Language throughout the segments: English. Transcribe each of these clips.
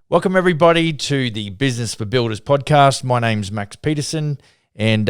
Welcome everybody to the Business for Builders podcast. My name's Max Peterson, and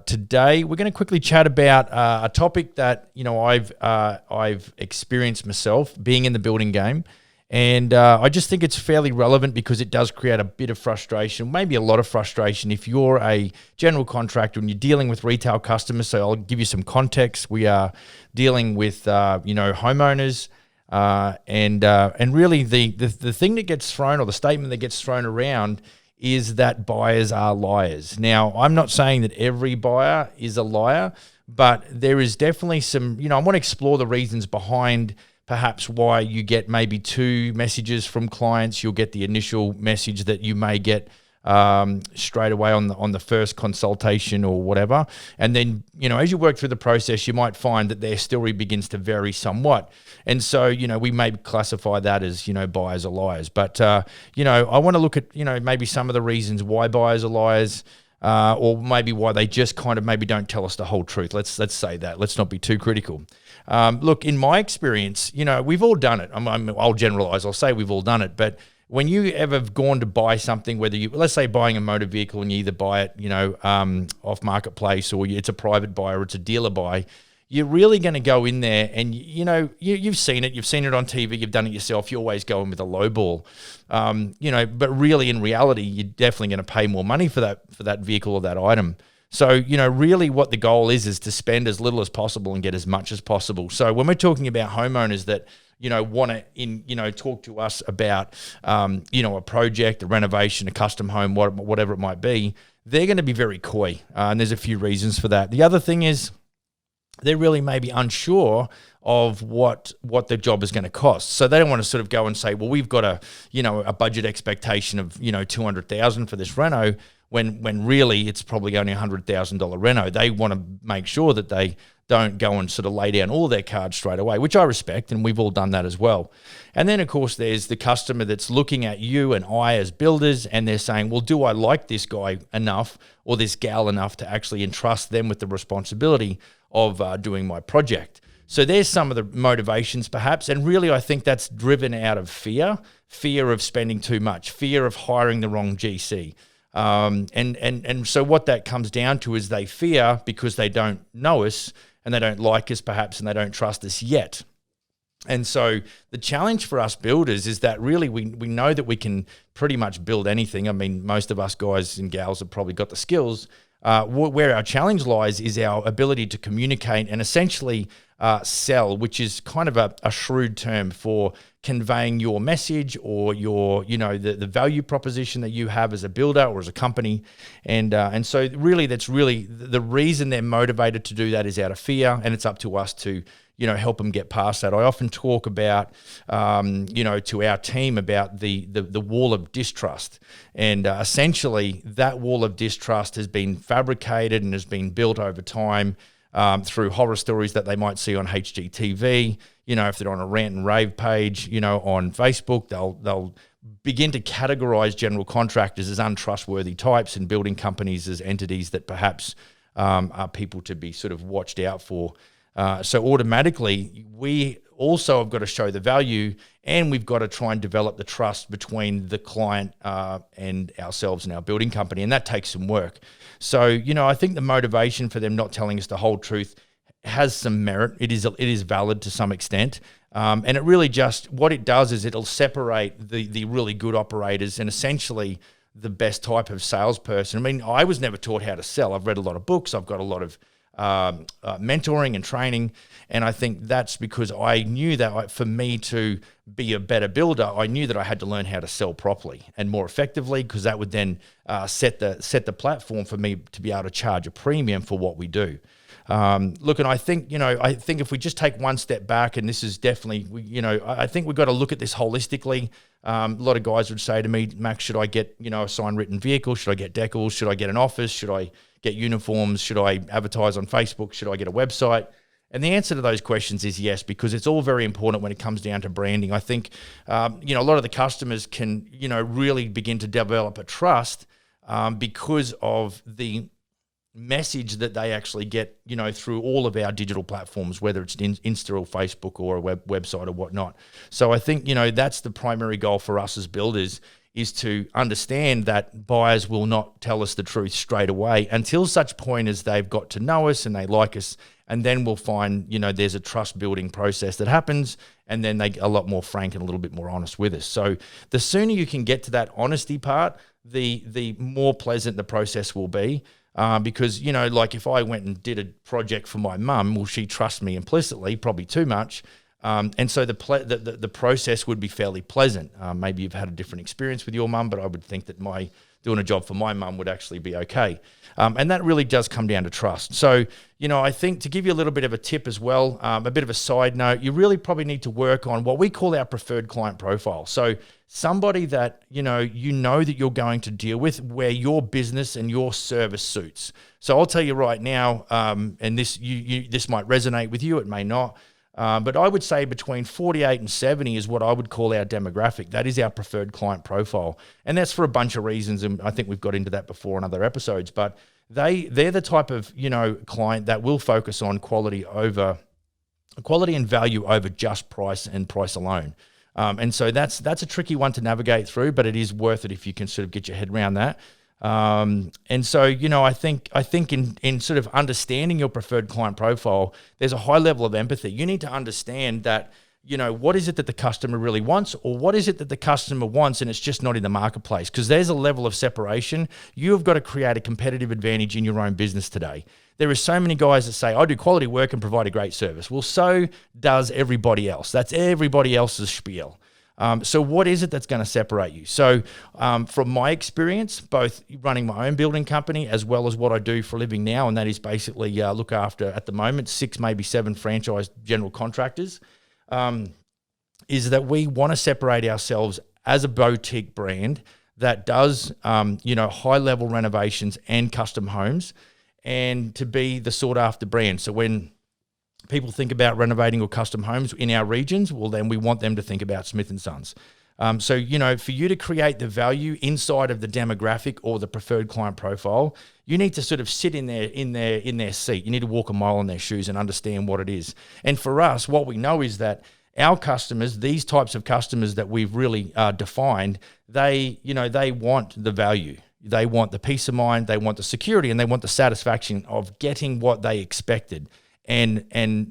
today we're going to quickly chat about a topic that I've experienced myself being in the building game, and I just think it's fairly relevant because it does create a bit of frustration, maybe a lot of frustration if you're a general contractor and you're dealing with retail customers. So I'll give you some context. We are dealing with homeowners. And really the thing that gets thrown, or the statement that gets thrown around, is that buyers are liars. Now, I'm not saying that every buyer is a liar, but there is definitely some, I want to explore the reasons behind perhaps why you get maybe two messages from clients. You'll get the initial message that you may get straight away on the first consultation or whatever. And then, as you work through the process, you might find that their story begins to vary somewhat. And so, we may classify that as, buyers are liars. But, I want to look at, maybe some of the reasons why buyers are liars, or maybe why they just kind of maybe don't tell us the whole truth. Let's say that. Let's not be too critical. Look, in my experience, we've all done it. I'll generalize. I'll say we've all done it. But when you ever have gone to buy something, whether let's say buying a motor vehicle and you either buy it, off marketplace, or it's a private buy or it's a dealer buy, you're really going to go in there and, you've seen it on TV, you've done it yourself, you always go in with a low ball, but really in reality, you're definitely going to pay more money for that vehicle or that item. So, really what the goal is to spend as little as possible and get as much as possible. So when we're talking about homeowners that, want to talk to us about, a project, a renovation, a custom home, whatever it might be, they're going to be very coy. And there's a few reasons for that. The other thing is they're really maybe unsure of what the job is going to cost. So they don't want to sort of go and say, well, we've got a budget expectation of, $200,000 for this reno, when really it's probably only $100,000 reno. They want to make sure that they don't go and sort of lay down all their cards straight away, which I respect, and we've all done that as well. And then, of course, there's the customer that's looking at you and I as builders, and they're saying, well, do I like this guy enough or this gal enough to actually entrust them with the responsibility of doing my project? So there's some of the motivations perhaps, and really I think that's driven out of fear of spending too much, fear of hiring the wrong GC. And so what that comes down to is they fear because they don't know us and they don't like us perhaps, and they don't trust us yet. And so the challenge for us builders is that really we know that we can pretty much build anything. I mean, most of us guys and gals have probably got the skills. Where our challenge lies is our ability to communicate and essentially sell, which is kind of a shrewd term for conveying your message or your, the value proposition that you have as a builder or as a company. And so really that's really the reason they're motivated to do that is out of fear, and it's up to us to, help them get past that. I often talk about, to our team about the wall of distrust. And essentially that wall of distrust has been fabricated and has been built over time through horror stories that they might see on HGTV. If they're on a rant and rave page, on Facebook, they'll begin to categorize general contractors as untrustworthy types and building companies as entities that perhaps are people to be sort of watched out for. So automatically, we also have got to show the value, and we've got to try and develop the trust between the client and ourselves and our building company, and that takes some work. So, I think the motivation for them not telling us the whole truth has some merit. It is valid to some extent, and it really just, what it does is it'll separate the really good operators and essentially the best type of salesperson. I mean, I was never taught how to sell. I've read a lot of books. I've got a lot of mentoring and training. And I think that's because I knew that for me to be a better builder, I knew that I had to learn how to sell properly and more effectively, because that would then set the platform for me to be able to charge a premium for what we do. Look, and I think if we just take one step back, and this is definitely, I think we've got to look at this holistically. A lot of guys would say to me, Max, should I get, a signed written vehicle? Should I get decals? Should I get an office? Should I get uniforms? Should I advertise on Facebook? Should I get a website? And the answer to those questions is yes, because it's all very important when it comes down to branding. I think, a lot of the customers can, really begin to develop a trust because of the message that they actually get, through all of our digital platforms, whether it's Insta or Facebook or a website or whatnot. So I think, that's the primary goal for us as builders, is to understand that buyers will not tell us the truth straight away until such point as they've got to know us and they like us. And then we'll find, there's a trust building process that happens, and then they get a lot more frank and a little bit more honest with us. So the sooner you can get to that honesty part, the more pleasant the process will be. Because, like if I went and did a project for my mum, well, she trusts me implicitly, probably too much. And so the process would be fairly pleasant. Maybe you've had a different experience with your mum, but I would think that doing a job for my mum would actually be okay. And that really does come down to trust. So, I think to give you a little bit of a tip as well, a bit of a side note, you really probably need to work on what we call our preferred client profile. So somebody that, that you're going to deal with where your business and your service suits. So I'll tell you right now, and this might resonate with you, it may not, but I would say between 48 and 70 is what I would call our demographic. That is our preferred client profile. And that's for a bunch of reasons. And I think we've got into that before in other episodes, but they're the type of, client that will focus on quality and value over just price and price alone. And so that's a tricky one to navigate through, but it is worth it if you can sort of get your head around that. And so, I think in sort of understanding your preferred client profile, there's a high level of empathy. You need to understand that, what is it that the customer really wants, or what is it that the customer wants and it's just not in the marketplace? Because there's a level of separation. You have got to create a competitive advantage in your own business today. There are so many guys that say, I do quality work and provide a great service. Well, so does everybody else. That's everybody else's spiel. So what is it that's going to separate you? So from my experience, both running my own building company as well as what I do for a living now, and that is basically look after, at the moment, 6, maybe 7 franchise general contractors, is that we want to separate ourselves as a boutique brand that does, high-level renovations and custom homes, and to be the sought-after brand. So when people think about renovating or custom homes in our regions, well, then we want them to think about Smith & Sons. So, for you to create the value inside of the demographic or the preferred client profile, you need to sort of sit in their seat. You need to walk a mile in their shoes and understand what it is. And for us, what we know is that our customers, these types of customers that we've really defined, they want the value. They want the peace of mind, they want the security, and they want the satisfaction of getting what they expected. And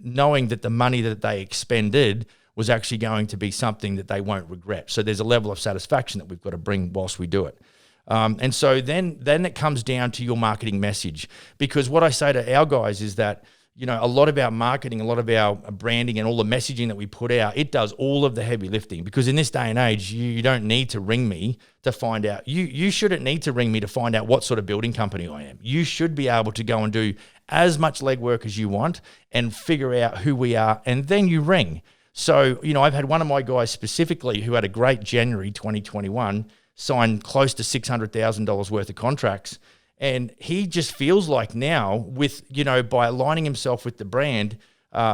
knowing that the money that they expended was actually going to be something that they won't regret. So there's a level of satisfaction that we've got to bring whilst we do it. And so then it comes down to your marketing message. Because what I say to our guys is that, a lot of our marketing, a lot of our branding and all the messaging that we put out, it does all of the heavy lifting. Because in this day and age, you don't need to ring me to find out. You shouldn't need to ring me to find out what sort of building company I am. You should be able to go and do as much legwork as you want and figure out who we are, and then you ring. So, I've had one of my guys specifically who had a great January 2021, signed close to $600,000 worth of contracts. And he just feels like now with, by aligning himself with the brand,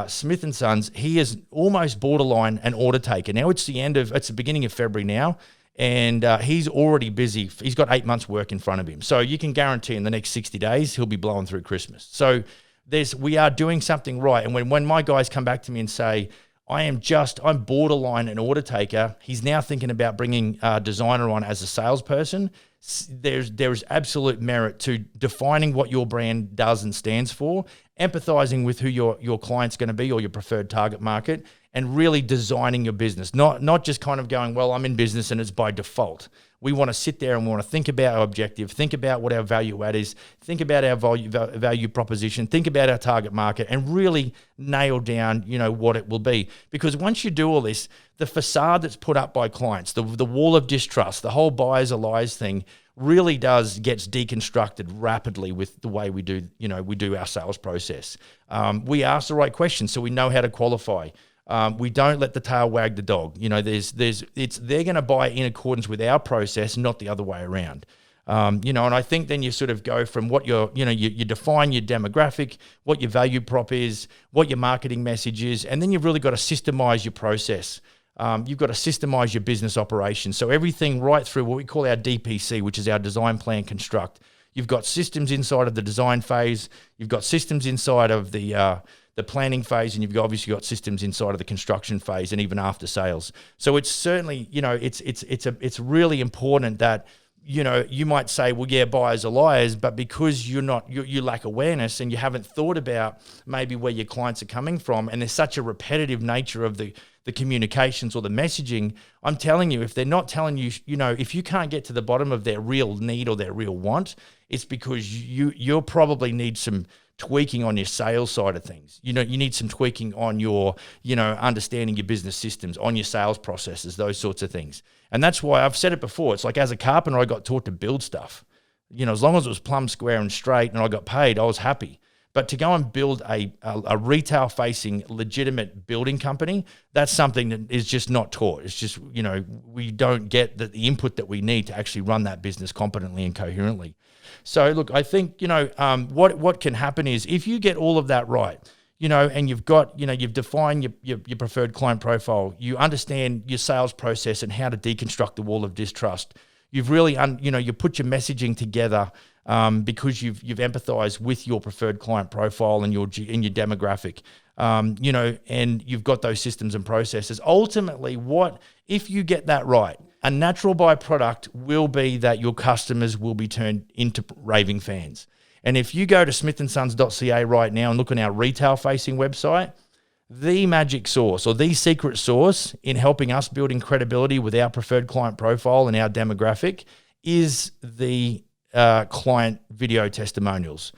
Smith & Sons, he is almost borderline an order taker. Now it's the beginning of February now, and he's already busy. He's got 8 months work in front of him. So you can guarantee in the next 60 days, he'll be blowing through Christmas. So we are doing something right. And when my guys come back to me and say, I'm borderline an order taker, he's now thinking about bringing a designer on as a salesperson. There's absolute merit to defining what your brand does and stands for, empathizing with who your client's going to be or your preferred target market, and really designing your business. Not just kind of going, well, I'm in business and it's by default. We want to sit there and we want to think about our objective, think about what our value add is, think about our value proposition, think about our target market, and really nail down, what it will be. Because once you do all this, the facade that's put up by clients, the wall of distrust, the whole buyers are liars thing really gets deconstructed rapidly with the way we do our sales process. We ask the right questions so we know how to qualify. We don't let the tail wag the dog. They're going to buy in accordance with our process, not the other way around. And I think then you sort of go from what you define your demographic, what your value prop is, what your marketing message is, and then you've really got to systemize your process. You've got to systemize your business operations. So everything right through what we call our DPC, which is our design, plan, construct. You've got systems inside of the design phase. You've got systems inside of the the planning phase, and you've obviously got systems inside of the construction phase and even after sales. So it's certainly, it's really important that, you might say, well, yeah, buyers are liars, but because you lack awareness and you haven't thought about maybe where your clients are coming from, and there's such a repetitive nature of the communications or the messaging, I'm telling you, if they're not telling you, if you can't get to the bottom of their real need or their real want, it's because you'll probably need some tweaking on your sales side of things. You need some tweaking on your, understanding your business systems, on your sales processes, those sorts of things. And that's why I've said it before. It's like, as a carpenter, I got taught to build stuff. As long as it was plumb, square, and straight, and I got paid, I was happy. But to go and build a retail-facing, legitimate building company, that's something that is just not taught. It's just, we don't get the input that we need to actually run that business competently and coherently. So, look, I think, what can happen is, if you get all of that right, and you've got, you've defined your preferred client profile, you understand your sales process and how to deconstruct the wall of distrust. You've really, you put your messaging together because you've empathized with your preferred client profile and your demographic, and you've got those systems and processes. Ultimately, if you get that right, a natural byproduct will be that your customers will be turned into raving fans. And if you go to smithandsons.ca right now and look on our retail-facing website, the magic sauce, or the secret sauce in helping us building credibility with our preferred client profile and our demographic, is the client video testimonials.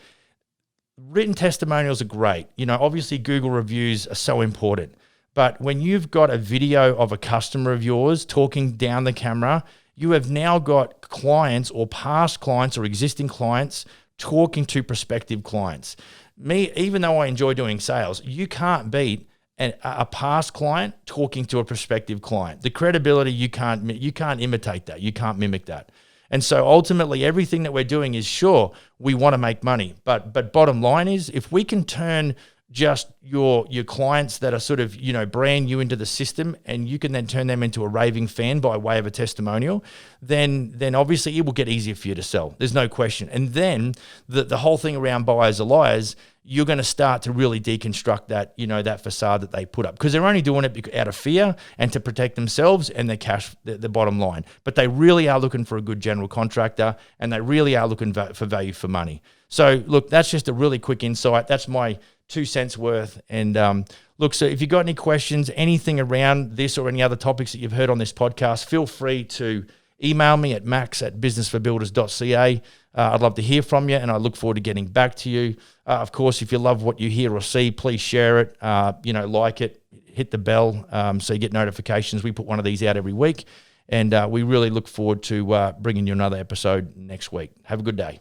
Written testimonials are great. Obviously Google reviews are so important. But when you've got a video of a customer of yours talking down the camera, you have now got clients or past clients or existing clients talking to prospective clients. Even though I enjoy doing sales, you can't beat a past client talking to a prospective client. The credibility, you can't imitate that. You can't mimic that. And so ultimately, everything that we're doing is, sure, we want to make money, but bottom line is, if we can turn just your clients that are sort of, brand new into the system, and you can then turn them into a raving fan by way of a testimonial, then obviously it will get easier for you to sell. There's no question. And then the whole thing around buyers are liars, you're going to start to really deconstruct that, that facade that they put up, because they're only doing it out of fear and to protect themselves and their cash, the bottom line. But they really are looking for a good general contractor, and they really are looking for value for money. So look, that's just a really quick insight. That's my 2 cents worth. And look, so if you've got any questions, anything around this or any other topics that you've heard on this podcast, feel free to email me at max@businessforbuilders.ca. I'd love to hear from you, and I look forward to getting back to you. Of course, if you love what you hear or see, please share it, like it, hit the bell so you get notifications. We put one of these out every week, and we really look forward to bringing you another episode next week. Have a good day.